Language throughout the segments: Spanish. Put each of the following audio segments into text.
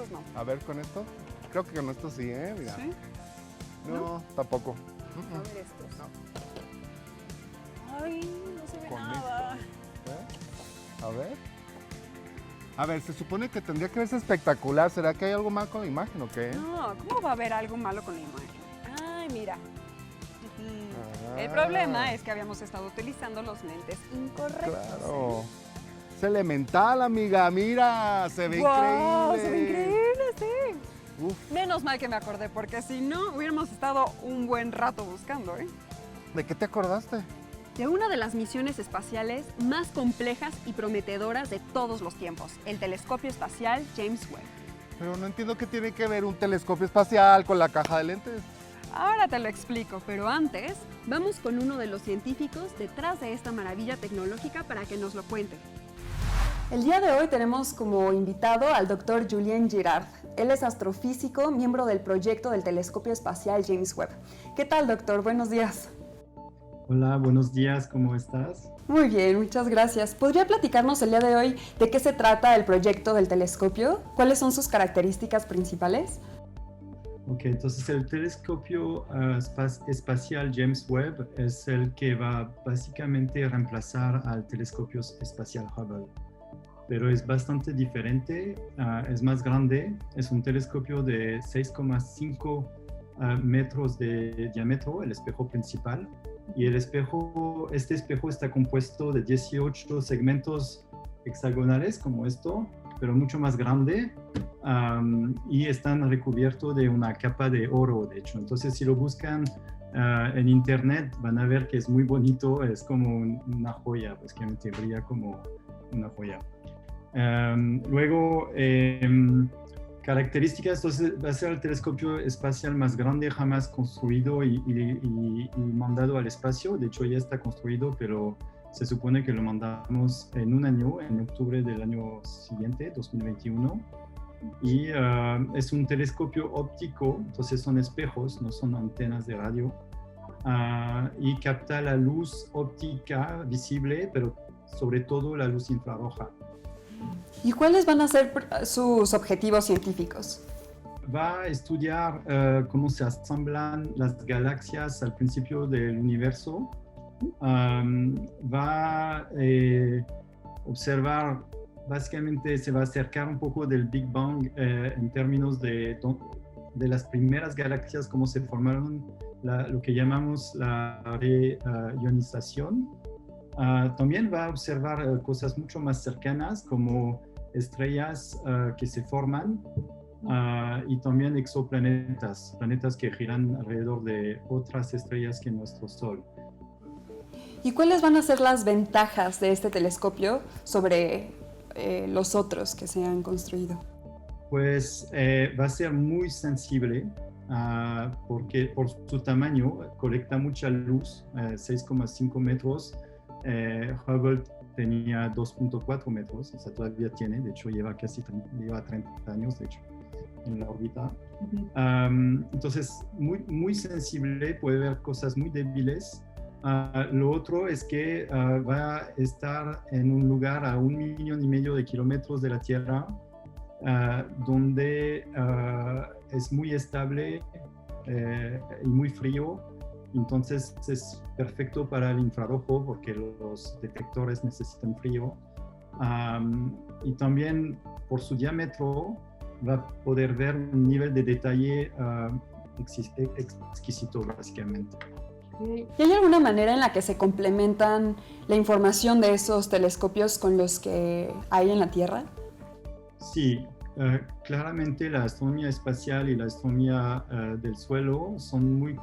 estos no. A ver, ¿con esto? Creo que con esto sí, mira. ¿Sí? No, tampoco. A ver estos. No. Ay, no se ve Con nada. A ver. A ver, se supone que tendría que verse espectacular. ¿Será que hay algo mal con la imagen o qué? No, ¿cómo va a haber algo malo con la imagen? Ay, mira. El Ah. problema es que habíamos estado utilizando los lentes incorrectos. Claro. Es elemental, amiga. Mira, se ve ¡Guau! increíble. Se ve increíble, sí. Uf, Menos mal que me acordé, porque si no, hubiéramos estado un buen rato buscando, ¿eh? ¿de qué te acordaste? De una de las misiones espaciales más complejas y prometedoras de todos los tiempos, el telescopio espacial James Webb. Pero no entiendo qué tiene que ver un telescopio espacial con la caja de lentes. Ahora te lo explico, pero antes vamos con uno de los científicos detrás de esta maravilla tecnológica para que nos lo cuente. El día de hoy tenemos como invitado al Dr. Julien Girard. Él es astrofísico, miembro del proyecto del telescopio espacial James Webb. ¿Qué tal, doctor? Buenos días. Hola, buenos días, ¿cómo estás? Muy bien, muchas gracias. ¿Podría platicarnos el día de hoy de qué se trata el proyecto del telescopio? ¿Cuáles son sus características principales? Ok, entonces el telescopio espacial James Webb es el que va básicamente a reemplazar al telescopio espacial Hubble. Pero es bastante diferente, es más grande, es un telescopio de 6,5 metros de diámetro, el espejo principal. Y este espejo está compuesto de 18 segmentos hexagonales como esto, pero mucho más grande, y están recubiertos de una capa de oro, de hecho. Entonces, si lo buscan en internet, van a ver que es muy bonito, es como una joya, básicamente brilla como una joya. Luego, características, entonces va a ser el telescopio espacial más grande jamás construido y mandado al espacio. De hecho, ya está construido, pero se supone que lo mandamos en un año, en octubre del año siguiente, 2021. Y es un telescopio óptico, entonces son espejos, no son antenas de radio. Y capta la luz óptica visible, pero sobre todo la luz infrarroja. ¿Y cuáles van a ser sus objetivos científicos? Va a estudiar cómo se asamblan las galaxias al principio del universo. Va a observar, básicamente se va a acercar un poco del Big Bang en términos de las primeras galaxias, cómo se formaron, lo que llamamos la reionización. También va a observar cosas mucho más cercanas como estrellas que se forman y también exoplanetas, planetas que giran alrededor de otras estrellas que nuestro Sol. ¿Y cuáles van a ser las ventajas de este telescopio sobre los otros que se han construido? Pues va a ser muy sensible porque por su tamaño colecta mucha luz, 6,5 metros. Hubble tenía 2,4 metros, o sea, todavía tiene, de hecho lleva 30 años, de hecho, en la órbita. Entonces, muy sensible, puede ver cosas muy débiles. Lo otro es que va a estar en un lugar a 1,5 millones de kilómetros de la Tierra, donde es muy estable y muy frío. Entonces es perfecto para el infrarrojo porque los detectores necesitan frío. Y también por su diámetro va a poder ver un nivel de detalle exquisito, básicamente. ¿Y hay alguna manera en la que se complementan la información de esos telescopios con los que hay en la Tierra? Sí, claramente la astronomía espacial y la astronomía del suelo son muy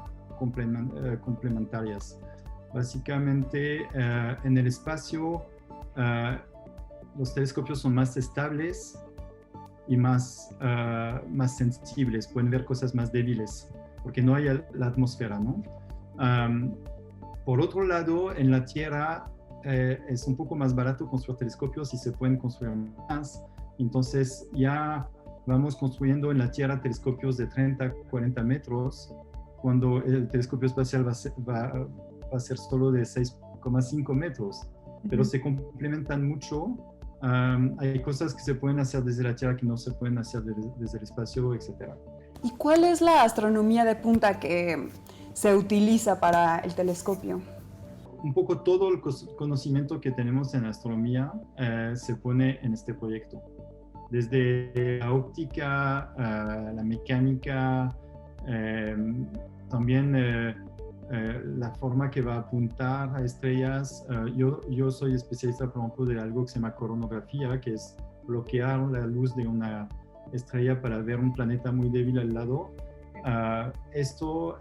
complementarias. Básicamente, en el espacio, los telescopios son más estables y más sensibles, pueden ver cosas más débiles, porque no hay la atmósfera, ¿no? Por otro lado, en la Tierra es un poco más barato construir telescopios y se pueden construir más. Entonces ya vamos construyendo en la Tierra telescopios de 30, 40 metros, cuando el telescopio espacial va a ser solo de 6,5 metros. Pero se complementan mucho Hay cosas que se pueden hacer desde la Tierra que no se pueden hacer desde el espacio, etc. ¿Y cuál es la astronomía de punta que se utiliza para el telescopio? Un poco todo el conocimiento que tenemos en astronomía se pone en este proyecto. Desde la óptica, la mecánica, también la forma que va a apuntar a estrellas. Yo soy especialista, por ejemplo, de algo que se llama coronografía, que es bloquear la luz de una estrella para ver un planeta muy débil al lado. Esto,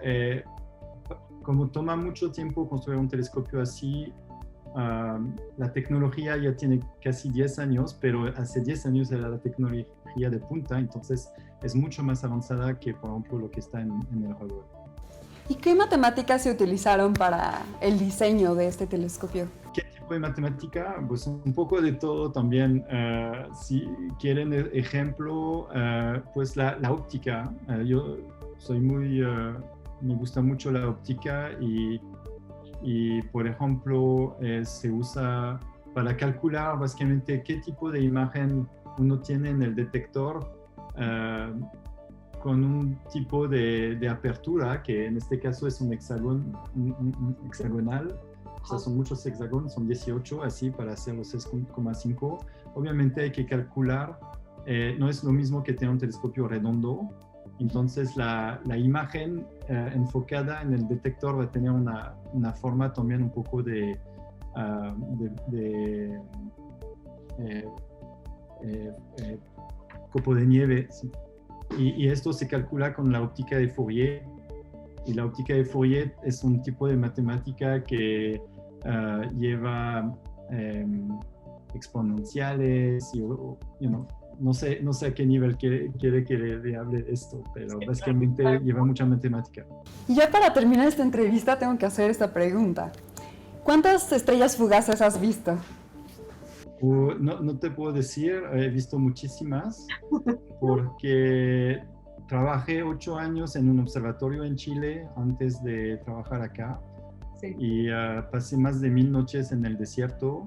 como toma mucho tiempo construir un telescopio así, la tecnología ya tiene casi 10 años, pero hace 10 años era la tecnología de punta, entonces es mucho más avanzada que, por ejemplo, lo que está en el Hubble. ¿Y qué matemáticas se utilizaron para el diseño de este telescopio? ¿Qué tipo de matemática? Pues un poco de todo también. Si quieren ejemplo, pues la óptica. Yo soy me gusta mucho la óptica y por ejemplo, se usa para calcular básicamente qué tipo de imagen uno tiene en el detector con un tipo de apertura, que en este caso es un hexagonal. O sea, son muchos hexágonos, son 18, así para hacer los 6,5. Obviamente hay que calcular, no es lo mismo que tener un telescopio redondo. Entonces la imagen enfocada en el detector va a tener una forma también un poco de copo de nieve. ¿Sí? Y esto se calcula con la óptica de Fourier. Y la óptica de Fourier es un tipo de matemática que lleva exponenciales y, no sé a qué nivel quiere que le hable de esto, pero sí, básicamente claro, lleva mucha matemática. Y ya para terminar esta entrevista tengo que hacer esta pregunta. ¿Cuántas estrellas fugaces has visto? No te puedo decir, he visto muchísimas, porque trabajé 8 años en un observatorio en Chile antes de trabajar acá. Sí. Y pasé más de 1000 noches en el desierto.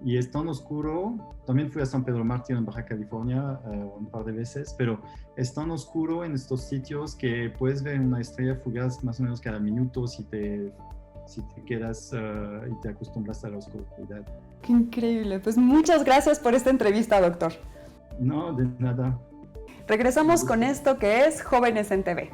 Y es tan oscuro, también fui a San Pedro Mártir en Baja California un par de veces, pero es tan oscuro en estos sitios que puedes ver una estrella fugaz más o menos cada minuto si te quedas y te acostumbras a la oscuridad. ¡Qué increíble! Pues muchas gracias por esta entrevista, doctor. No, de nada. Regresamos con esto que es Jóvenes en TV.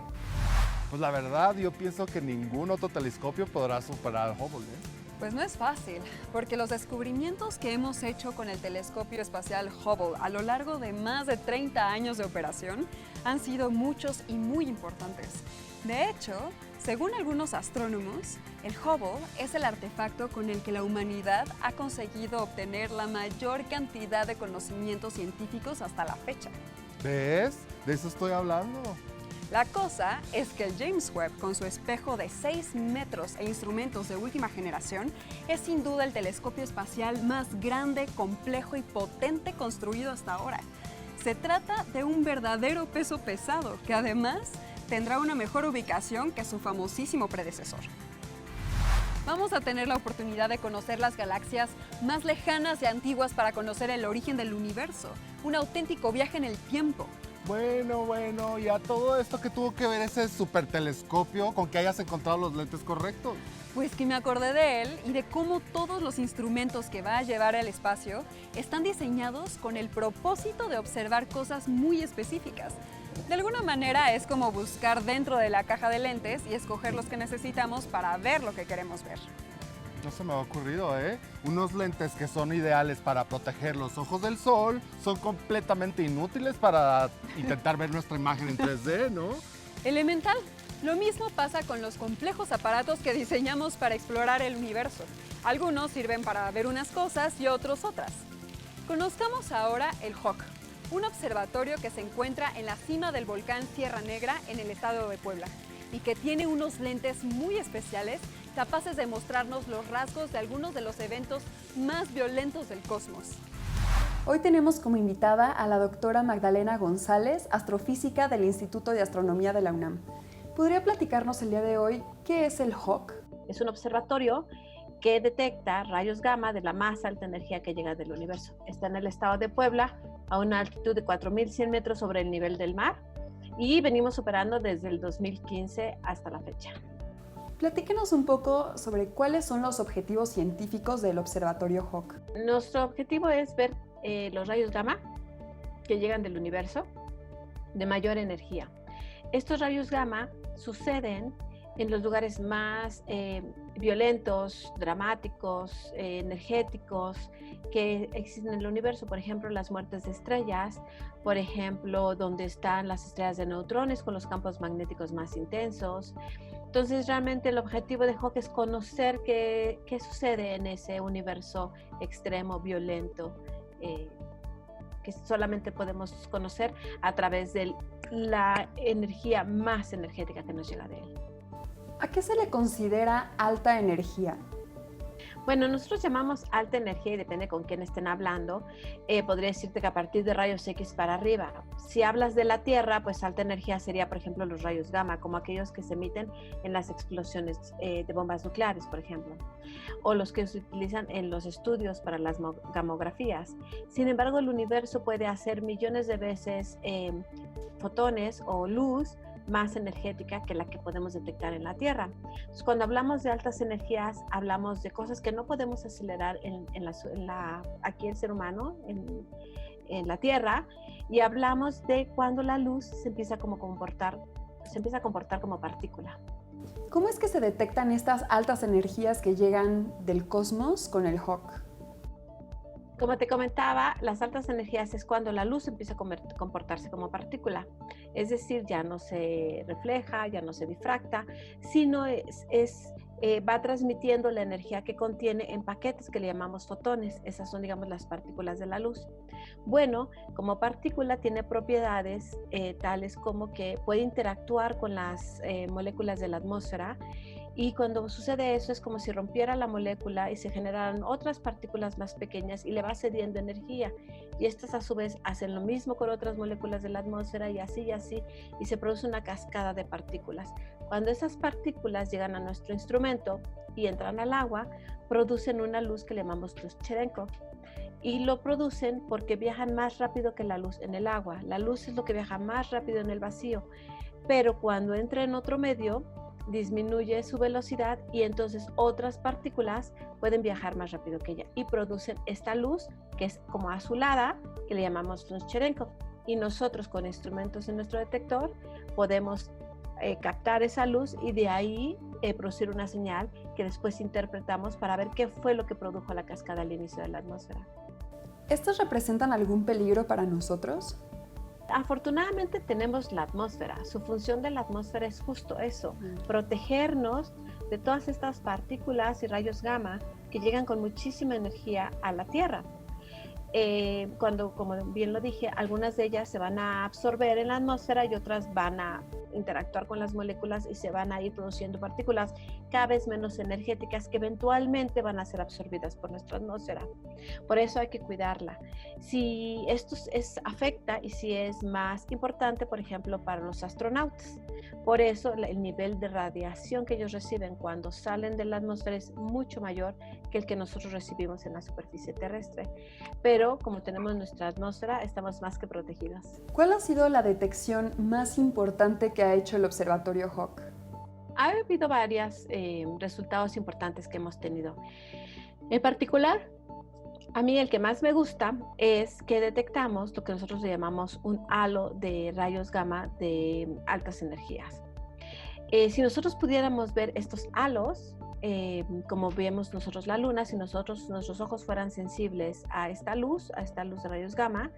Pues la verdad, yo pienso que ningún otro telescopio podrá superar al Hubble, ¿eh? Pues no es fácil, porque los descubrimientos que hemos hecho con el telescopio espacial Hubble a lo largo de más de 30 años de operación han sido muchos y muy importantes. De hecho, según algunos astrónomos, el Hubble es el artefacto con el que la humanidad ha conseguido obtener la mayor cantidad de conocimientos científicos hasta la fecha. ¿Ves? De eso estoy hablando. La cosa es que el James Webb, con su espejo de 6 metros e instrumentos de última generación, es sin duda el telescopio espacial más grande, complejo y potente construido hasta ahora. Se trata de un verdadero peso pesado, que además tendrá una mejor ubicación que su famosísimo predecesor. Vamos a tener la oportunidad de conocer las galaxias más lejanas y antiguas para conocer el origen del universo, un auténtico viaje en el tiempo. Bueno, y a todo esto que tuvo que ver ese supertelescopio con que hayas encontrado los lentes correctos. Pues que me acordé de él y de cómo todos los instrumentos que va a llevar al espacio están diseñados con el propósito de observar cosas muy específicas. De alguna manera es como buscar dentro de la caja de lentes y escoger los que necesitamos para ver lo que queremos ver. No se me ha ocurrido, ¿eh? Unos lentes que son ideales para proteger los ojos del sol son completamente inútiles para intentar ver nuestra imagen en 3D, ¿no? Elemental. Lo mismo pasa con los complejos aparatos que diseñamos para explorar el universo. Algunos sirven para ver unas cosas y otros otras. Conozcamos ahora el HOC, un observatorio que se encuentra en la cima del volcán Sierra Negra en el estado de Puebla y que tiene unos lentes muy especiales capaces de mostrarnos los rasgos de algunos de los eventos más violentos del cosmos. Hoy tenemos como invitada a la doctora Magdalena González, astrofísica del Instituto de Astronomía de la UNAM. ¿Podría platicarnos el día de hoy qué es el HOC? Es un observatorio que detecta rayos gamma de la más alta energía que llega del universo. Está en el estado de Puebla, a una altitud de 4.100 metros sobre el nivel del mar, y venimos operando desde el 2015 hasta la fecha. Platíquenos un poco sobre cuáles son los objetivos científicos del Observatorio Hawk. Nuestro objetivo es ver los rayos gamma que llegan del universo de mayor energía. Estos rayos gamma suceden en los lugares más violentos, dramáticos, energéticos que existen en el universo. Por ejemplo, las muertes de estrellas, por ejemplo, donde están las estrellas de neutrones con los campos magnéticos más intensos. Entonces, realmente el objetivo de Hawk es conocer qué sucede en ese universo extremo, violento, que solamente podemos conocer a través de la energía más energética que nos llega de él. ¿A qué se le considera alta energía? Bueno, nosotros llamamos alta energía y depende con quién estén hablando. Podría decirte que a partir de rayos X para arriba. Si hablas de la Tierra, pues alta energía sería, por ejemplo, los rayos gamma, como aquellos que se emiten en las explosiones de bombas nucleares, por ejemplo, o los que se utilizan en los estudios para las gamografías. Sin embargo, el universo puede hacer millones de veces fotones o luz más energética que la que podemos detectar en la Tierra. Entonces, cuando hablamos de altas energías, hablamos de cosas que no podemos acelerar aquí el ser humano, en la Tierra, y hablamos de cuando la luz se empieza a comportar como partícula. ¿Cómo es que se detectan estas altas energías que llegan del cosmos con el Hawk? Como te comentaba, las altas energías es cuando la luz empieza a comportarse como partícula, es decir, ya no se refleja, ya no se difracta, sino va transmitiendo la energía que contiene en paquetes que le llamamos fotones. Esas son, digamos, las partículas de la luz. Bueno, como partícula tiene propiedades tales como que puede interactuar con las moléculas de la atmósfera. Y cuando sucede eso es como si rompiera la molécula y se generaran otras partículas más pequeñas y le va cediendo energía. Y estas a su vez hacen lo mismo con otras moléculas de la atmósfera y así, y se produce una cascada de partículas. Cuando esas partículas llegan a nuestro instrumento y entran al agua, producen una luz que le llamamos luz Cherenkov. Y lo producen porque viajan más rápido que la luz en el agua. La luz es lo que viaja más rápido en el vacío. Pero cuando entra en otro medio, disminuye su velocidad y entonces otras partículas pueden viajar más rápido que ella y producen esta luz que es como azulada, que le llamamos luz Cherenkov. Y nosotros con instrumentos en nuestro detector podemos captar esa luz y de ahí producir una señal que después interpretamos para ver qué fue lo que produjo la cascada al inicio de la atmósfera. ¿Estos representan algún peligro para nosotros? Afortunadamente tenemos la atmósfera. Su función de la atmósfera es justo eso, protegernos de todas estas partículas y rayos gamma que llegan con muchísima energía a la Tierra. Cuando, como bien lo dije, algunas de ellas se van a absorber en la atmósfera y otras van a interactuar con las moléculas y se van a ir produciendo partículas cada vez menos energéticas que eventualmente van a ser absorbidas por nuestra atmósfera. Por eso hay que cuidarla. Si esto afecta y si es más importante, por ejemplo, para los astronautas. Por eso el nivel de radiación que ellos reciben cuando salen de la atmósfera es mucho mayor que el que nosotros recibimos en la superficie terrestre. Pero como tenemos nuestra atmósfera, estamos más que protegidos. ¿Cuál ha sido la detección más importante que ha hecho el Observatorio Hawk? Ha habido varios resultados importantes que hemos tenido. En particular, a mí el que más me gusta es que detectamos lo que nosotros le llamamos un halo de rayos gamma de altas energías. Si nosotros pudiéramos ver estos halos, como vemos nosotros la luna, si nuestros ojos fueran sensibles a esta luz de rayos gamma,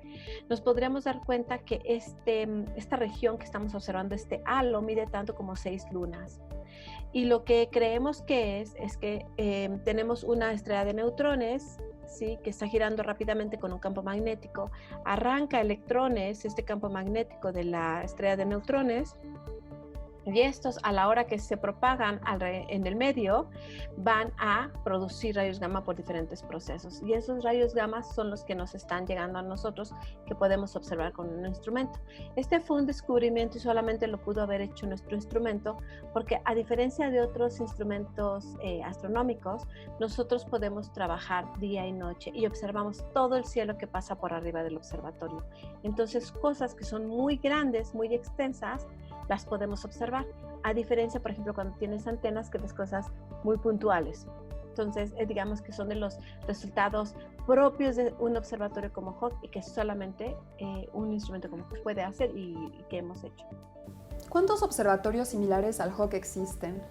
nos podríamos dar cuenta que esta región que estamos observando, este halo, mide tanto como 6 lunas. Y lo que creemos que es que tenemos una estrella de neutrones, ¿sí?, que está girando rápidamente con un campo magnético, arranca electrones, este campo magnético de la estrella de neutrones, Y estos, a la hora que se propagan en el medio, van a producir rayos gamma por diferentes procesos. Y esos rayos gamma son los que nos están llegando a nosotros, que podemos observar con un instrumento. Este fue un descubrimiento y solamente lo pudo haber hecho nuestro instrumento, porque a diferencia de otros instrumentos astronómicos, nosotros podemos trabajar día y noche y observamos todo el cielo que pasa por arriba del observatorio. Entonces, cosas que son muy grandes, muy extensas, las podemos observar, a diferencia, por ejemplo, cuando tienes antenas, que ves cosas muy puntuales. Entonces, digamos que son de los resultados propios de un observatorio como HOC y que solamente un instrumento como HOC puede hacer y que hemos hecho. ¿Cuántos observatorios similares al HOC existen?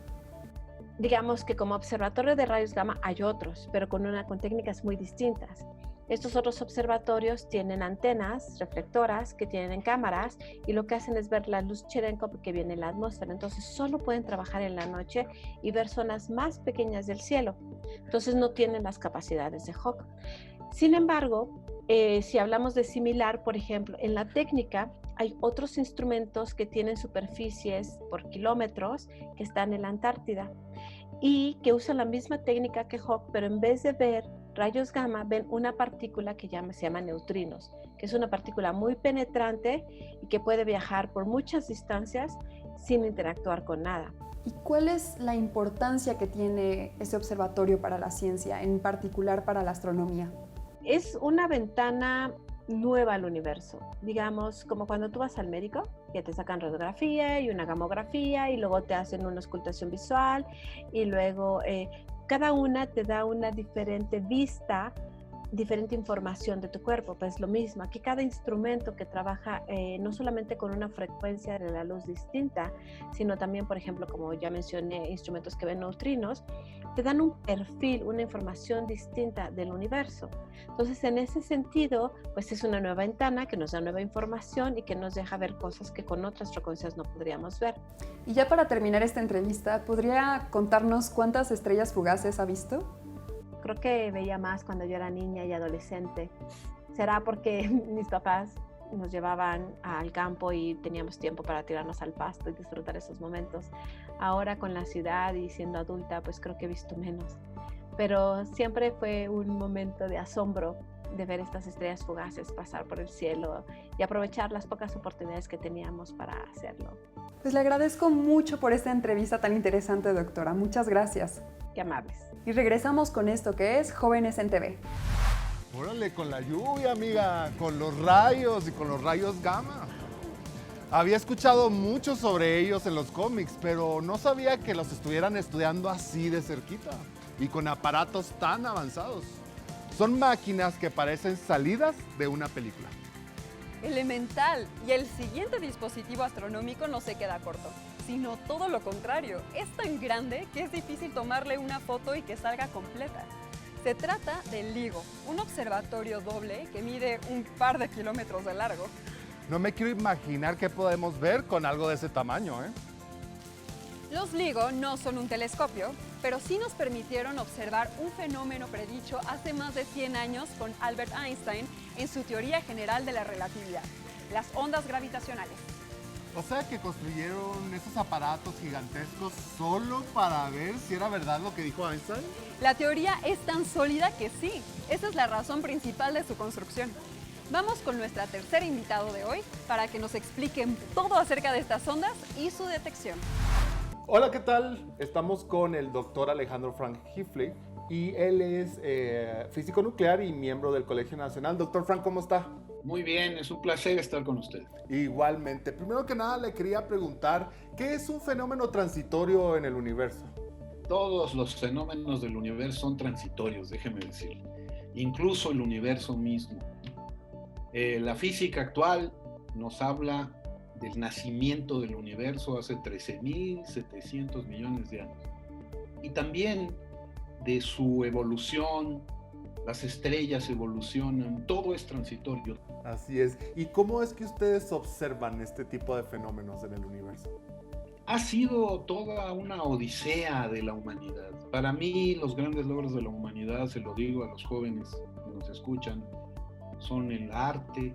Digamos que como observatorio de rayos gamma hay otros, pero con técnicas muy distintas. Estos otros observatorios tienen antenas reflectoras que tienen cámaras y lo que hacen es ver la luz Cherenkov que viene en la atmósfera. Entonces solo pueden trabajar en la noche y ver zonas más pequeñas del cielo. Entonces no tienen las capacidades de HOC. Sin embargo, si hablamos de similar, por ejemplo, en la técnica hay otros instrumentos que tienen superficies por kilómetros que están en la Antártida y que usan la misma técnica que HOC, pero en vez de ver rayos gamma, ven una partícula que se llama neutrinos, que es una partícula muy penetrante y que puede viajar por muchas distancias sin interactuar con nada. ¿Y cuál es la importancia que tiene ese observatorio para la ciencia, en particular para la astronomía? Es una ventana nueva al universo, digamos, como cuando tú vas al médico, que te sacan radiografía y una gamografía y luego te hacen una auscultación visual y luego cada una te da una diferente vista, diferente información de tu cuerpo. Pues lo mismo, aquí cada instrumento que trabaja no solamente con una frecuencia de la luz distinta, sino también, por ejemplo, como ya mencioné, instrumentos que ven neutrinos, te dan un perfil, una información distinta del universo. Entonces, en ese sentido, pues es una nueva ventana que nos da nueva información y que nos deja ver cosas que con otras frecuencias no podríamos ver. Y ya para terminar esta entrevista, ¿podría contarnos cuántas estrellas fugaces ha visto? Creo que veía más cuando yo era niña y adolescente. Será porque mis papás nos llevaban al campo y teníamos tiempo para tirarnos al pasto y disfrutar esos momentos. Ahora con la ciudad y siendo adulta, pues creo que he visto menos. Pero siempre fue un momento de asombro de ver estas estrellas fugaces pasar por el cielo y aprovechar las pocas oportunidades que teníamos para hacerlo. Pues le agradezco mucho por esta entrevista tan interesante, doctora. Muchas gracias. Qué amables. Y regresamos con esto que es Jóvenes en TV. Órale, con la lluvia, amiga, con los rayos y con los rayos gamma. Había escuchado mucho sobre ellos en los cómics, pero no sabía que los estuvieran estudiando así de cerquita y con aparatos tan avanzados. Son máquinas que parecen salidas de una película. Elemental. Y el siguiente dispositivo astronómico no se queda corto, sino todo lo contrario. Es tan grande que es difícil tomarle una foto y que salga completa. Se trata del LIGO, un observatorio doble que mide un par de kilómetros de largo. No me quiero imaginar qué podemos ver con algo de ese tamaño, ¿eh? Los LIGO no son un telescopio, pero sí nos permitieron observar un fenómeno predicho hace más de 100 años con Albert Einstein en su teoría general de la relatividad, las ondas gravitacionales. O sea que construyeron esos aparatos gigantescos solo para ver si era verdad lo que dijo Einstein. La teoría es tan sólida que sí, esa es la razón principal de su construcción. Vamos con nuestra tercer invitado de hoy para que nos expliquen todo acerca de estas ondas y su detección. Hola, ¿qué tal? Estamos con el doctor Alejandro Frank Hiflich y él es físico nuclear y miembro del Colegio Nacional. Doctor Frank, ¿cómo está? Muy bien, es un placer estar con usted. Igualmente. Primero que nada le quería preguntar, ¿qué es un fenómeno transitorio en el universo? Todos los fenómenos del universo son transitorios, déjeme decir. Incluso el universo mismo. La física actual nos habla del nacimiento del universo hace 13.700 millones de años. Y también de su evolución. Las estrellas evolucionan, todo es transitorio. Así es. ¿Y cómo es que ustedes observan este tipo de fenómenos en el universo? Ha sido toda una odisea de la humanidad. Para mí, los grandes logros de la humanidad, se lo digo a los jóvenes que nos escuchan, son el arte,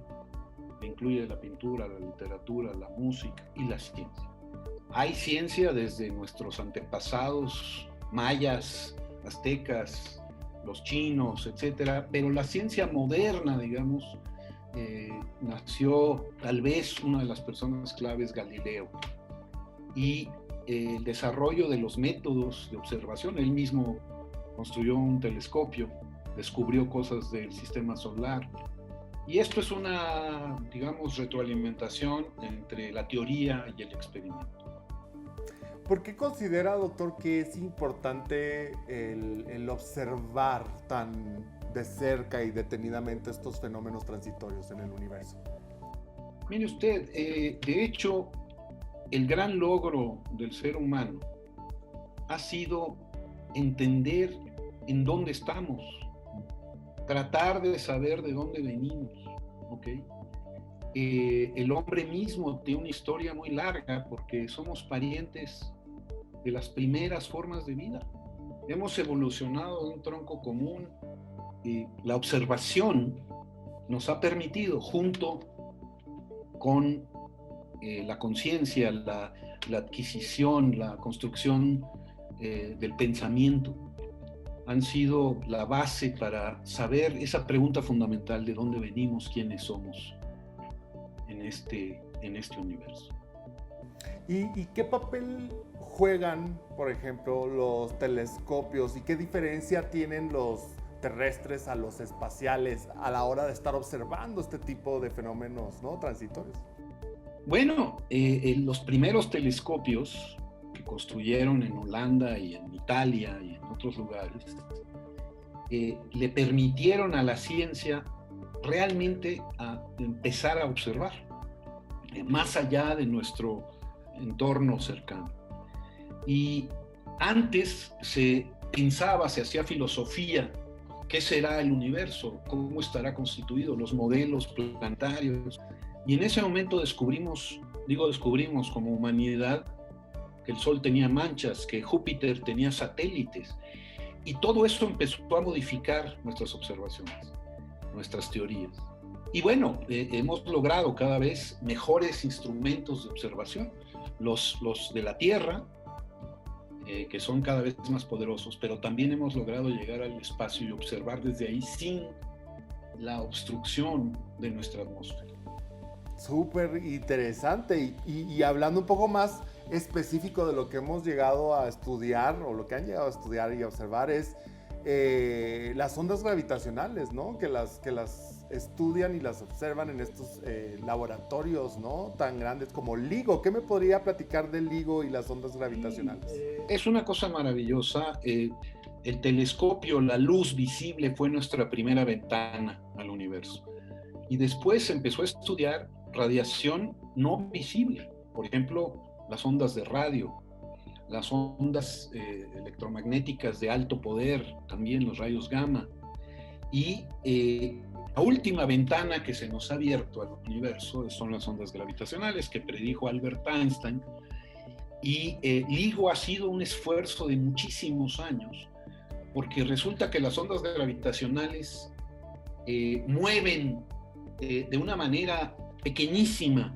que incluye la pintura, la literatura, la música y la ciencia. Hay ciencia desde nuestros antepasados mayas, aztecas, los chinos, etcétera, pero la ciencia moderna, digamos, nació tal vez una de las personas claves, Galileo, y el desarrollo de los métodos de observación. Él mismo construyó un telescopio, descubrió cosas del sistema solar, y esto es una, digamos, retroalimentación entre la teoría y el experimento. ¿Por qué considera, doctor, que es importante el observar tan de cerca y detenidamente estos fenómenos transitorios en el universo? Mire usted, de hecho, el gran logro del ser humano ha sido entender en dónde estamos, tratar de saber de dónde venimos, ¿ok? El hombre mismo tiene una historia muy larga porque somos parientes de las primeras formas de vida. Hemos evolucionado de un tronco común y la observación nos ha permitido, junto con la conciencia, la adquisición, la construcción del pensamiento, han sido la base para saber esa pregunta fundamental de dónde venimos, quiénes somos en este universo. ¿Y qué papel juegan, por ejemplo, los telescopios y qué diferencia tienen los terrestres a los espaciales a la hora de estar observando este tipo de fenómenos, ¿no?, transitorios? Bueno, los primeros telescopios que construyeron en Holanda y en Italia y en otros lugares le permitieron a la ciencia realmente a empezar a observar más allá de nuestro entorno cercano. Y antes se pensaba, se hacía filosofía, ¿qué será el universo? ¿Cómo estará constituido? Los modelos planetarios. Y en ese momento descubrimos como humanidad que el Sol tenía manchas, que Júpiter tenía satélites. Y todo esto empezó a modificar nuestras observaciones, nuestras teorías. Y bueno, hemos logrado cada vez mejores instrumentos de observación. Los de la Tierra, que son cada vez más poderosos, pero también hemos logrado llegar al espacio y observar desde ahí sin la obstrucción de nuestra atmósfera. Súper interesante. Y hablando un poco más específico de lo que hemos llegado a estudiar, o lo que han llegado a estudiar y a observar, es las ondas gravitacionales, ¿no? Que las estudian y las observan en estos laboratorios, ¿no?, tan grandes como LIGO. ¿Qué me podría platicar del LIGO y las ondas gravitacionales? Es una cosa maravillosa. El telescopio, la luz visible, fue nuestra primera ventana al universo. Y después se empezó a estudiar radiación no visible. Por ejemplo, las ondas de radio, las ondas electromagnéticas de alto poder, también los rayos gamma. Y la última ventana que se nos ha abierto al universo son las ondas gravitacionales, que predijo Albert Einstein. Y LIGO ha sido un esfuerzo de muchísimos años, porque resulta que las ondas gravitacionales mueven de una manera pequeñísima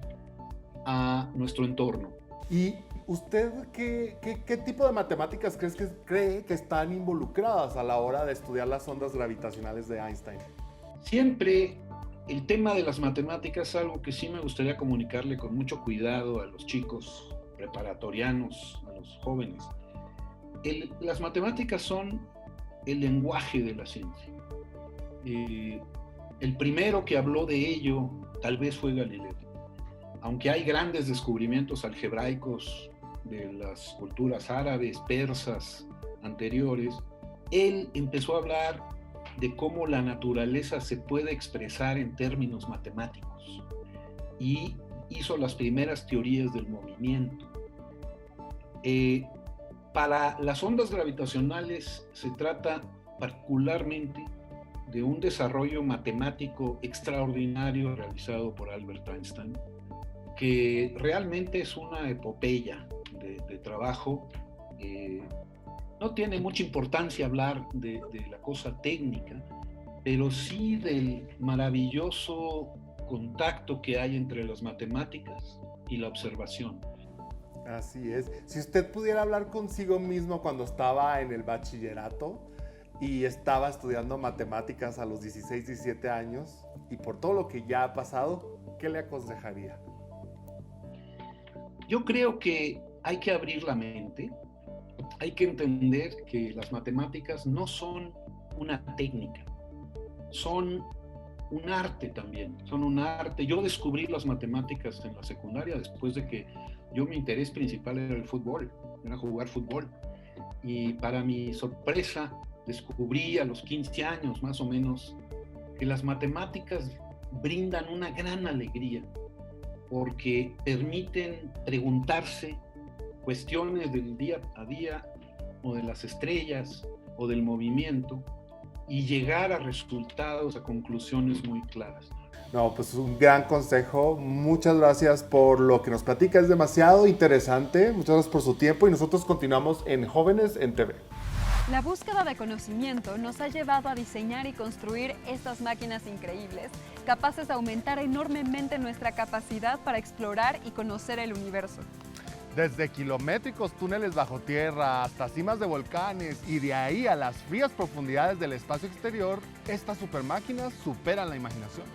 a nuestro entorno. ¿Y usted qué tipo de matemáticas cree que están involucradas a la hora de estudiar las ondas gravitacionales de Einstein? Siempre el tema de las matemáticas es algo que sí me gustaría comunicarle con mucho cuidado a los chicos preparatorianos, a los jóvenes. Las matemáticas son el lenguaje de la ciencia. El primero que habló de ello tal vez fue Galileo. Aunque hay grandes descubrimientos algebraicos de las culturas árabes, persas anteriores, él empezó a hablar de cómo la naturaleza se puede expresar en términos matemáticos y hizo las primeras teorías del movimiento. Para las ondas gravitacionales se trata particularmente de un desarrollo matemático extraordinario realizado por Albert Einstein, que realmente es una epopeya de trabajo. No tiene mucha importancia hablar de la cosa técnica, pero sí del maravilloso contacto que hay entre las matemáticas y la observación. Así es. Si usted pudiera hablar consigo mismo cuando estaba en el bachillerato y estaba estudiando matemáticas a los 16, 17 años, y por todo lo que ya ha pasado, ¿qué le aconsejaría? Yo creo que hay que abrir la mente, hay que entender que las matemáticas no son una técnica, son un arte también, son un arte. Yo descubrí las matemáticas en la secundaria después de que mi interés principal era el fútbol, era jugar fútbol. Y para mi sorpresa, descubrí a los 15 años más o menos que las matemáticas brindan una gran alegría porque permiten preguntarse cuestiones del día a día o de las estrellas o del movimiento y llegar a resultados, a conclusiones muy claras. No, pues un gran consejo. Muchas gracias por lo que nos platica. Es demasiado interesante. Muchas gracias por su tiempo y nosotros continuamos en Jóvenes en TV. La búsqueda de conocimiento nos ha llevado a diseñar y construir estas máquinas increíbles, capaces de aumentar enormemente nuestra capacidad para explorar y conocer el universo. Desde kilométricos túneles bajo tierra hasta cimas de volcanes y de ahí a las frías profundidades del espacio exterior, estas supermáquinas superan la imaginación.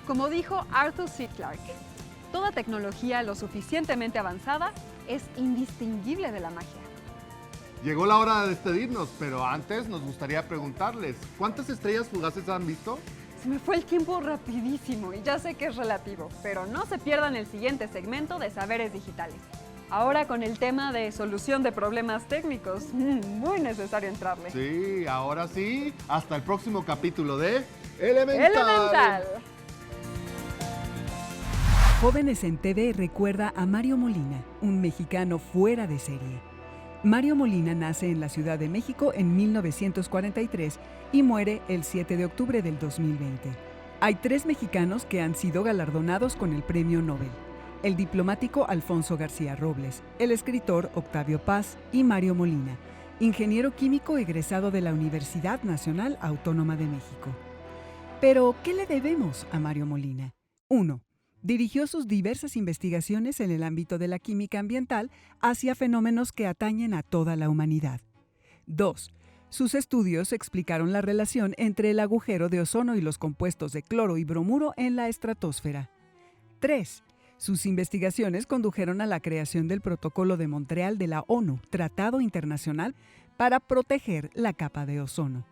Como dijo Arthur C. Clarke, toda tecnología lo suficientemente avanzada es indistinguible de la magia. Llegó la hora de despedirnos, pero antes nos gustaría preguntarles, ¿cuántas estrellas fugaces han visto? Se me fue el tiempo rapidísimo y ya sé que es relativo, pero no se pierdan el siguiente segmento de Saberes Digitales. Ahora con el tema de solución de problemas técnicos, muy necesario entrarle. Sí, ahora sí, hasta el próximo capítulo de Elemental. ¡Elemental! Jóvenes en TV recuerda a Mario Molina, un mexicano fuera de serie. Mario Molina nace en la Ciudad de México en 1943 y muere el 7 de octubre del 2020. Hay 3 mexicanos que han sido galardonados con el Premio Nobel: el diplomático Alfonso García Robles, el escritor Octavio Paz y Mario Molina, ingeniero químico egresado de la Universidad Nacional Autónoma de México. Pero, ¿qué le debemos a Mario Molina? 1. Dirigió sus diversas investigaciones en el ámbito de la química ambiental hacia fenómenos que atañen a toda la humanidad. 2. Sus estudios explicaron la relación entre el agujero de ozono y los compuestos de cloro y bromuro en la estratosfera. 3. Sus investigaciones condujeron a la creación del Protocolo de Montreal de la ONU, Tratado Internacional para proteger la capa de ozono.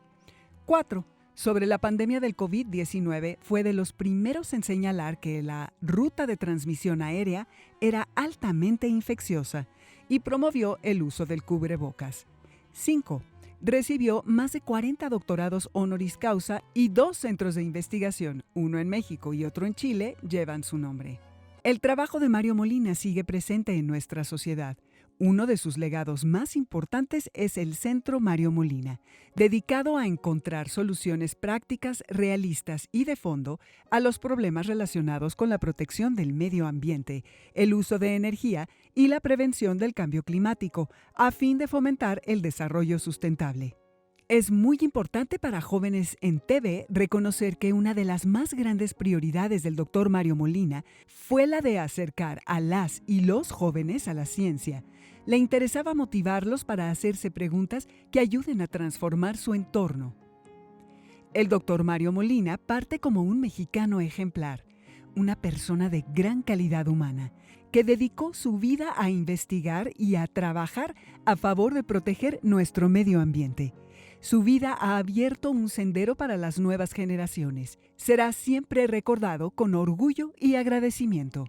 4. Sobre la pandemia del COVID-19, fue de los primeros en señalar que la ruta de transmisión aérea era altamente infecciosa y promovió el uso del cubrebocas. 5. Recibió más de 40 doctorados honoris causa y 2 centros de investigación, uno en México y otro en Chile, llevan su nombre. El trabajo de Mario Molina sigue presente en nuestra sociedad. Uno de sus legados más importantes es el Centro Mario Molina, dedicado a encontrar soluciones prácticas, realistas y de fondo a los problemas relacionados con la protección del medio ambiente, el uso de energía y la prevención del cambio climático, a fin de fomentar el desarrollo sustentable. Es muy importante para Jóvenes en TV reconocer que una de las más grandes prioridades del Dr. Mario Molina fue la de acercar a las y los jóvenes a la ciencia. Le interesaba motivarlos para hacerse preguntas que ayuden a transformar su entorno. El Dr. Mario Molina parte como un mexicano ejemplar, una persona de gran calidad humana, que dedicó su vida a investigar y a trabajar a favor de proteger nuestro medio ambiente. Su vida ha abierto un sendero para las nuevas generaciones. Será siempre recordado con orgullo y agradecimiento.